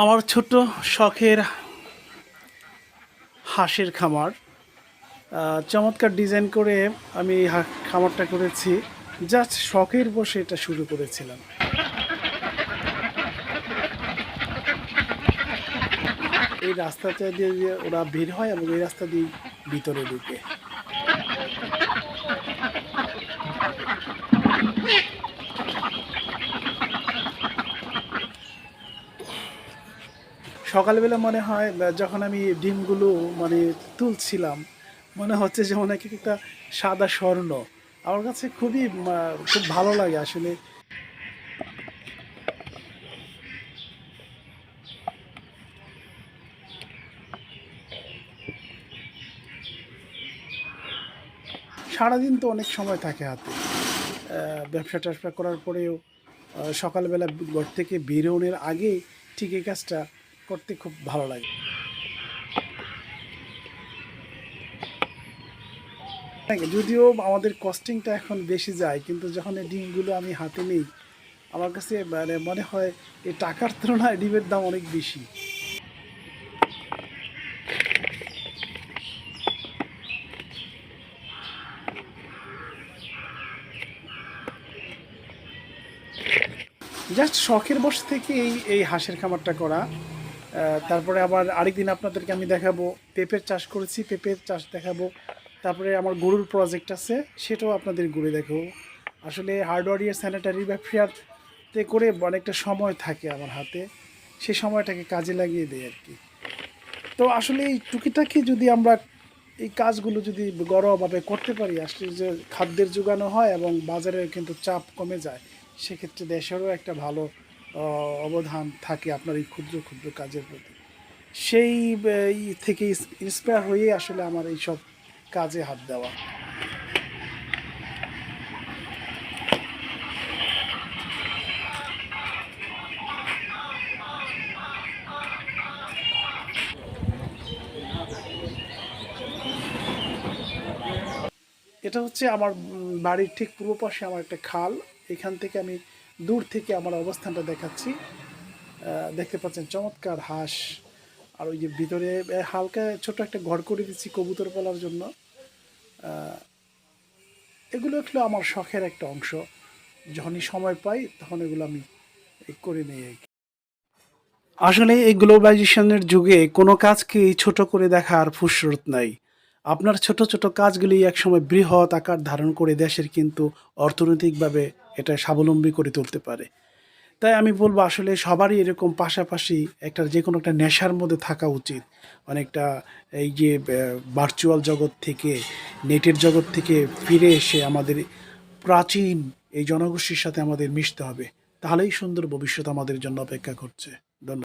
আমার ছোট্ট শখের হাঁসের খামার চমৎকার ডিজাইন করে আমি খামারটা করেছি। জাস্ট শখের বসে এটা শুরু করেছিলাম। এই রাস্তাটা দিয়ে ওরা বের হয় এবং এই রাস্তা দিয়ে ভিতরে ঢুকে। সকালবেলা মনে হয় যখন আমি ডিমগুলো মানে তুলছিলাম, মনে হচ্ছে যে মনে একটা সাদা স্বর্ণ। আমার কাছে খুব ভালো লাগে আসলে। সারাদিন তো অনেক সময় থাকে হাতে, ব্যবসা ট্যাবসা করার পরেও সকালবেলা ঘর থেকে বেরোনোর আগে ঠিক এই কাজটা করতে খুব ভালো লাগে। যদিও আমাদের কস্টিংটা এখন বেশি যায়, কিন্তু যখন এই ডিমগুলো আমি হাতে নিই, আমার কাছে মানে মনে হয় এই টাকার তুলনায় ডিমের দাম অনেক বেশি। জাস্ট শখের বসে থেকে এই হাঁসের খামারটা করা। তারপরে আবার আরেকদিন আপনাদেরকে আমি দেখাবো পেঁপের চাষ করেছি, পেঁপের চাষ দেখাবো। তারপরে আমার গরুর প্রজেক্ট আছে, সেটাও আপনাদের ঘুরে দেখাবো। আসলে হার্ডওয়্যার স্যানিটারি ব্যবসাতে করে অনেকটা সময় থাকে আমার হাতে, সেই সময়টাকে কাজে লাগিয়ে দেয় আর কি। তো আসলে এই টুকিটাকি যদি আমরা এই কাজগুলো যদি ঘরোয়াভাবে করতে পারি, আসলে যে খাদ্যের যোগানো হয় এবং বাজারে কিন্তু চাপ কমে যায়, সেক্ষেত্রে দেশেরও একটা ভালো অবদান থাকে আপনার এই ক্ষুদ্র ক্ষুদ্র কাজের প্রতি। সেই থেকে ইন্সপায়ার হয়ে আসলে আমার এইসব কাজে হাত দেওয়া। এটা হচ্ছে আমার বাড়ির ঠিক পূর্ব পাশে আমার একটা খাল। এখান থেকে আমি দূর থেকে আমার অবস্থানটা দেখাচ্ছি। দেখতে পাচ্ছেন চমৎকার হাঁস, আর ওই যে ভিতরে হালকা ছোট একটা ঘর করে দিচ্ছি কবুতর পালার জন্য। এগুলো হলো আমার শখের একটা অংশ। যখনই সময় পাই তখন এগুলো আমি করে নিই আর কি। আসলে এই গ্লোবালাইজেশনের যুগে কোনো কাজকেই ছোট করে দেখার ফুসরত নাই। আপনার ছোট ছোট কাজগুলি একসময় বৃহৎ আকার ধারণ করে দেশের কিন্তু অর্থনৈতিকভাবে এটা স্বাবলম্বী করে তুলতে পারে। তাই আমি বলবো আসলে সবারই এরকম পাশাপাশি একটা যে কোনো একটা নেশার মধ্যে থাকা উচিত। অনেকটা এই যে ভার্চুয়াল জগৎ থেকে, নেটের জগৎ থেকে ফিরে এসে আমাদের প্রাচীন এই জনগোষ্ঠীর সাথে আমাদের মিশতে হবে। তাহলেই সুন্দর ভবিষ্যৎ আমাদের জন্য অপেক্ষা করছে।